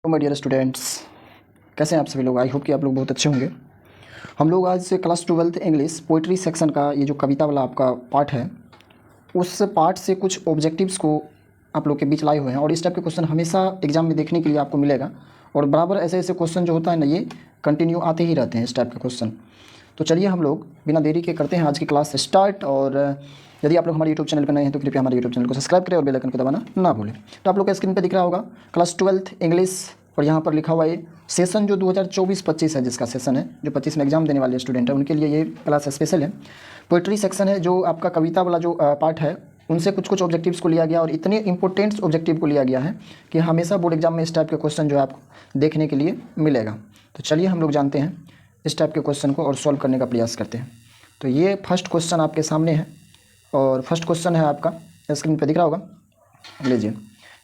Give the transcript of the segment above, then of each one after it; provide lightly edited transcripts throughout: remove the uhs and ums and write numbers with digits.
तो my dear students, कैसे हैं आप सभी लोग। आई होप कि आप लोग बहुत अच्छे होंगे। हम लोग आज से class 12th English poetry section का ये जो कविता वाला आपका पार्ट है, उस पार्ट से कुछ ऑब्जेक्टिव्स को आप लोग के बीच लाए हुए हैं। और इस टाइप के क्वेश्चन हमेशा एग्जाम में देखने के लिए आपको मिलेगा। और बराबर ऐसे ऐसे क्वेश्चन जो होता है ना, ये कंटिन्यू आते ही रहते हैं इस टाइप के क्वेश्चन। तो चलिए हम लोग बिना देरी के करते हैं आज की क्लास स्टार्ट। और यदि आप लोग हमारे यूट्यूब चैनल पर नए हैं तो कृपया हमारे यूट्यूब चैनल को सब्सक्राइब करें और बेल आइकन को दबाना ना भूलें। तो आप लोग के स्क्रीन पे दिख रहा होगा क्लास 12th इंग्लिश, और यहाँ पर लिखा हुआ है सेशन जो 2024-25 है, जिसका सेशन है जो 25 में एग्जाम देने वाले स्टूडेंट हैं उनके लिए ये क्लास स्पेशल है। पोइट्री सेक्शन है, जो आपका कविता वाला जो पार्ट है उनसे कुछ कुछ ऑब्जेक्टिव्स को लिया गया और इतने इंपॉर्टेंट ऑब्जेक्टिव को लिया गया है कि हमेशा बोर्ड एग्जाम में इस टाइप के क्वेश्चन जो है आपको देखने के लिए मिलेगा। तो चलिए हम लोग जानते हैं इस टाइप के क्वेश्चन को और सॉल्व करने का प्रयास करते हैं। तो ये फर्स्ट क्वेश्चन आपके सामने है और फर्स्ट क्वेश्चन है आपका स्क्रीन पे दिख रहा होगा। लीजिए,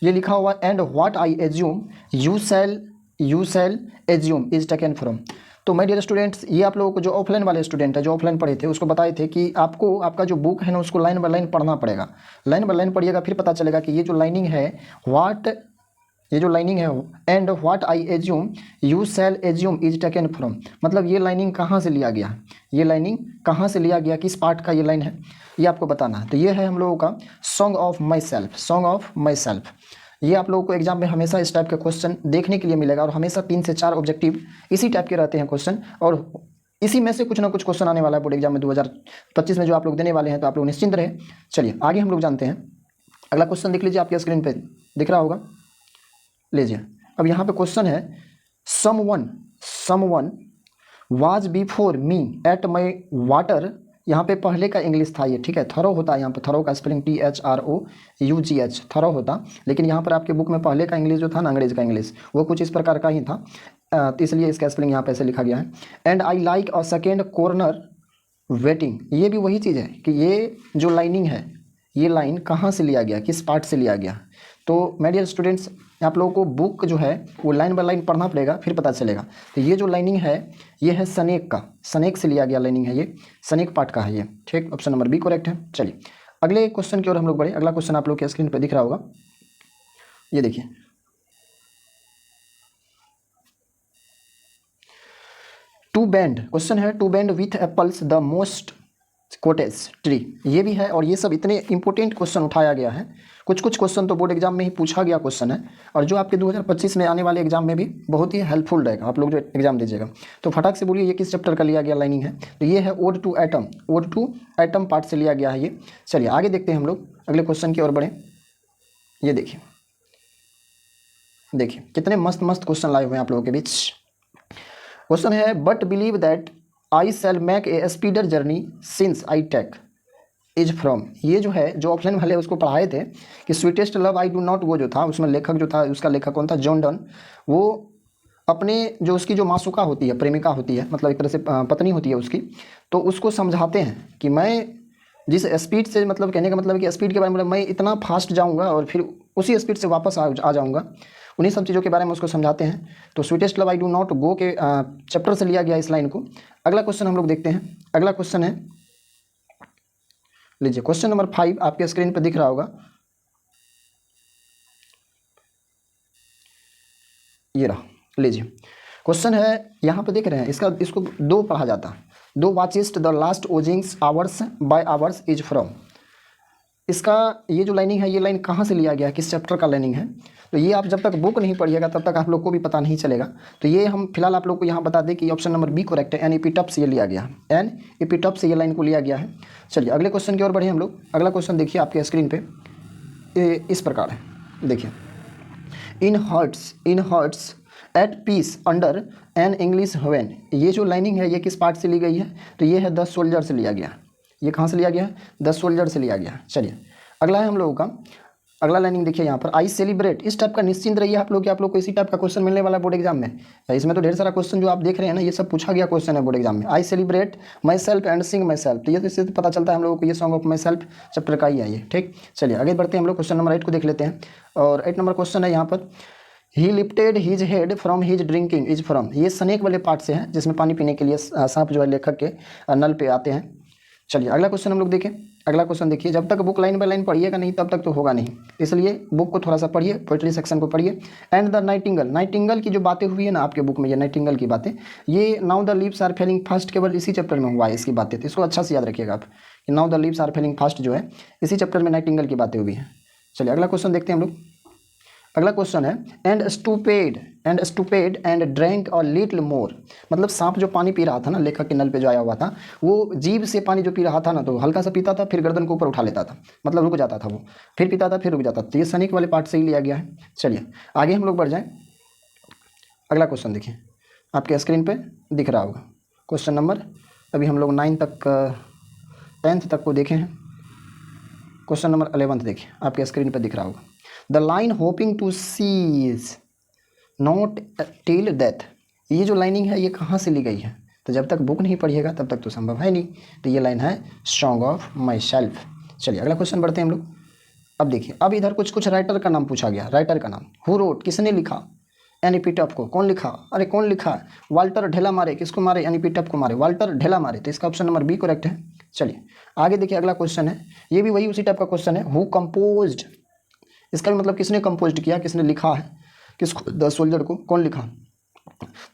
ये लिखा हुआ and what I assume you shall assume is taken from. तो माय डियर स्टूडेंट्स, ये आप लोगों को जो ऑफलाइन वाले स्टूडेंट है, जो ऑफलाइन पढ़े थे, उसको बताए थे कि आपको आपका जो बुक है ना उसको लाइन बाय लाइन पढ़ना पड़ेगा। लाइन बाय लाइन पढ़िएगा, फिर पता चलेगा कि ये जो लाइनिंग है and what I assume you shall assume is taken from, मतलब ये लाइनिंग कहाँ से लिया गया, ये लाइनिंग कहाँ से लिया गया, किस पार्ट का ये लाइन है, ये आपको बताना है। तो ये है हम लोगों का सॉन्ग ऑफ माई सेल्फ। ये आप लोगों को एग्जाम में हमेशा इस टाइप के क्वेश्चन देखने के लिए मिलेगा और हमेशा 3 से 4 ऑब्जेक्टिव इसी टाइप के रहते हैं क्वेश्चन, और इसी में से कुछ ना कुछ क्वेश्चन आने वाला है बोर्ड एग्जाम में 2025 में जो आप लोग देने वाले हैं। तो आप लोग निश्चिंत रहे। चलिए आगे हम लोग जानते हैं। अगला क्वेश्चन देख लीजिए, आपके स्क्रीन पे दिख रहा होगा। लीजिए, अब यहाँ पे क्वेश्चन है someone was before me at my water. यहाँ पे पहले का इंग्लिश था ये, ठीक है। थरो होता है यहाँ पे, थरो का स्पेलिंग THROUGH, थरो होता। लेकिन यहाँ पर आपके बुक में पहले का इंग्लिश जो था ना, अंग्रेज का इंग्लिश, वो कुछ इस प्रकार का ही था, तो इसलिए इसका स्पेलिंग यहाँ पे ऐसे लिखा गया है। And I like a second corner waiting, ये भी वही चीज़ है कि ये जो लाइनिंग है, ये लाइन कहाँ से लिया गया, किस पार्ट से लिया गया। तो माय डियर स्टूडेंट्स, आप लोगों को बुक जो है वो लाइन बाय लाइन पढ़ना पड़ेगा, फिर पता चलेगा। तो ये जो लाइनिंग है ये है सनेक का, सनेक से लिया गया लाइनिंग है, ये सनेक पार्ट का है ये, ठीक। ऑप्शन नंबर बी करेक्ट है। चलिए अगले क्वेश्चन की ओर हम लोग बढ़े। अगला क्वेश्चन आप लोग के स्क्रीन पर दिख रहा होगा, ये देखिए। टू बेंड क्वेश्चन है, to bend with apples the most cottage tree, ये भी है। और ये सब इतने इंपॉर्टेंट क्वेश्चन उठाया गया है। कुछ कुछ क्वेश्चन तो बोर्ड एग्जाम में ही पूछा गया क्वेश्चन है, और जो आपके 2025 में आने वाले एग्जाम में भी बहुत ही हेल्पफुल रहेगा आप लोग जो एग्जाम दीजिएगा। तो फटाक से बोलिए ये किस चैप्टर का लिया गया लाइनिंग है। तो ये है ओड टू एटम पार्ट से लिया गया है ये। चलिए आगे देखते हैं हम लोग, अगले क्वेश्चन की ओर बढ़े। ये देखिए कितने मस्त मस्त क्वेश्चन लाए हुए हैं आप लोगों के बीच। क्वेश्चन है but believe that I shall make a speedier journey since I take is from. ये जो है, जो ऑफलाइन वाले उसको पढ़ाए थे कि sweetest love I do not, वो जो था उसमें लेखक जो था, उसका लेखक कौन था, जॉन डन। वो अपने जो उसकी जो मासूका होती है, प्रेमिका होती है, मतलब एक तरह से पत्नी होती है उसकी, तो उसको समझाते हैं कि मैं जिस स्पीड से, मतलब कहने का मतलब है कि स्पीड के बारे में, मैं इतना फास्ट जाऊँगा और फिर उसी स्पीड से वापस आ जाऊँगा, उन्हीं सब चीज़ों के बारे में उसको समझाते हैं। तो sweetest love I do not go के चैप्टर से लिया गया इस लाइन को। अगला क्वेश्चन हम लोग देखते हैं। अगला क्वेश्चन है, लीजिए क्वेश्चन नंबर 5 आपके स्क्रीन पर दिख रहा होगा। ये रहा, लीजिए क्वेश्चन है, यहाँ पे देख रहे हैं इसको 2 पढ़ा जाता है। 2 watchest the last oozings hours by hours is from. इसका ये जो लाइनिंग है, ये लाइन कहाँ से लिया गया है, किस चैप्टर का लाइनिंग है। तो ये आप जब तक बुक नहीं पढ़िएगा तब तक आप लोग को भी पता नहीं चलेगा। तो ये हम फिलहाल आप लोग को यहाँ बता दें कि ऑप्शन नंबर बी करेक्ट है, एन एपिटफ से ये लिया गया है, एन एपिटफ से ये लाइन को लिया गया है। चलिए अगले क्वेश्चन की ओर बढ़े हम लोग। अगला क्वेश्चन देखिए आपके स्क्रीन पे इस प्रकार है, देखिए। In hearts at peace under an English heaven, ये जो लाइनिंग है ये किस पार्ट से ली गई है। तो ये है 10 सोल्जर से लिया गया। ये कहाँ से लिया गया है, 10 सोल्जर से लिया गया। चलिए अगला है हम लोगों का, अगला लाइनिंग देखिए यहाँ पर, आई सेलिब्रेट। इस टाइप का निश्चिंत रहिए आप लोग को इसी टाइप का क्वेश्चन मिलने वाला है बोर्ड एग्जाम में। इसमें तो ढेर सारा क्वेश्चन जो आप देख रहे हैं ना, ये सब पूछा गया क्वेश्चन है बोर्ड एग्जाम में। I celebrate my self and Singh my self, तो ये इससे पता चलता है हम लोगों को ये song of my self chapter का ही है ये, ठीक। चलिए आगे बढ़ते हैं हम लोग, क्वेश्चन नंबर 8 को देख लेते हैं। और 8 नंबर क्वेश्चन है यहाँ पर, ही lifted his head from his drinking is from. ये स्नेक वाले पार्ट से है, जिसमें पानी पीने के लिए सांप जो है लेखक के नल पे आते हैं। चलिए अगला क्वेश्चन हम लोग देखें। अगला क्वेश्चन देखिए, जब तक बुक लाइन बाय लाइन पढ़िएगा नहीं तब तक तो होगा नहीं, इसलिए बुक को थोड़ा सा पढ़िए, पोइट्री सेक्शन को पढ़िए। एंड द नाइटिंगल, नाइटिंगल की जो बातें हुई है ना आपके बुक में, ये नाइटिंगल की बातें, ये now the leaves are falling fast केवल इसी चैप्टर में हुआ है इसकी बातें, तो इसको अच्छा से याद रखिएगा आप कि now the leaves are falling fast जो है इसी चैप्टर में नाइटिंगल की बातें हुई हैं। चलिए अगला क्वेश्चन देखते हैं हम लोग। अगला क्वेश्चन है and stupid and drank a little more, मतलब सांप जो पानी पी रहा था ना, लेखक के नल पे जो आया हुआ था, वो जीभ से पानी जो पी रहा था ना, तो हल्का सा पीता था, फिर गर्दन को ऊपर उठा लेता था, मतलब रुक जाता था वो, फिर पीता था, फिर रुक जाता था। तो ये सैनिक वाले पार्ट से ही लिया गया है। चलिए आगे हम लोग बढ़ जाएं। अगला क्वेश्चन देखिए, आपके स्क्रीन पे दिख रहा होगा क्वेश्चन नंबर, अभी हम लोग 9 तक 10th तक को देखे हैं, क्वेश्चन नंबर 11 देखिए, आपके स्क्रीन पे दिख रहा होगा। The line hoping to cease not till death, ये जो लाइनिंग है ये कहाँ से ली गई है? तो जब तक बुक नहीं पढ़िएगा तब तक तो संभव है नहीं, तो ये लाइन है सॉन्ग ऑफ माई सेल्फ। चलिए अगला क्वेश्चन बढ़ते हैं हम लोग। अब देखिए, अब इधर कुछ राइटर का नाम पूछा गया, राइटर का नाम, हु रोट, किसने लिखा, एनिपिटफ को, कौन लिखा, अरे कौन लिखा, वाल्टर ढेला मारे, किसको मारे, एनिपिटफ को मारे, वाल्टर ढेला मारे, तो इसका ऑप्शन नंबर बी करेक्ट है। चलिए आगे देखिए, अगला क्वेश्चन है, ये भी वही उसी टाइप का क्वेश्चन है, हु कंपोज्ड, इसका भी मतलब किसने कंपोज किया, किसने लिखा है, किसको, द सोल्जर को, कौन लिखा।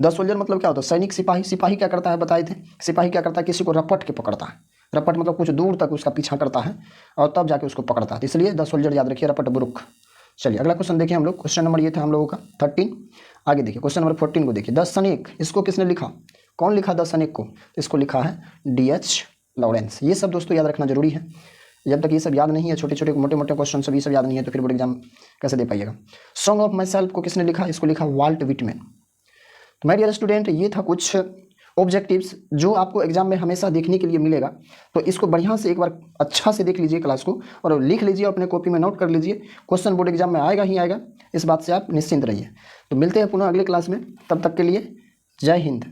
द सोल्जर मतलब क्या होता है, सैनिक, सिपाही। सिपाही क्या करता है बताए थे, सिपाही क्या करता है, किसी को रपट के पकड़ता है, रपट मतलब कुछ दूर तक उसका पीछा करता है और तब जाके उसको पकड़ता है, इसलिए द सोल्जर याद रखिए, रपट बुरुक। चलिए अगला क्वेश्चन देखिए हम लोग, क्वेश्चन नंबर ये था हम लोगों का 13। आगे देखिए क्वेश्चन नंबर 14 को देखिए, द सैनिक, इसको किसने लिखा, कौन लिखा द सैनिक को, इसको लिखा है D.H. लॉरेंस। ये सब दोस्तों याद रखना जरूरी है, जब तक ये सब याद नहीं है, छोटे छोटे मोटे मोटे क्वेश्चन सब ये सब याद नहीं है, तो फिर बोर्ड एग्जाम कैसे दे पाइएगा। सॉन्ग ऑफ माई सेल्फ को किसने लिखा, इसको लिखा वाल्ट विटमैन। तो माय डियर स्टूडेंट, ये था कुछ ऑब्जेक्टिव्स जो आपको एग्जाम में हमेशा देखने के लिए मिलेगा, तो इसको बढ़िया से एक बार अच्छा से देख लीजिए क्लास को और लिख लीजिए, अपने कॉपी में नोट कर लीजिए, क्वेश्चन बोर्ड एग्जाम में आएगा ही आएगा, इस बात से आप निश्चिंत रहिए। तो मिलते हैं पुनः अगले क्लास में, तब तक के लिए जय हिंद।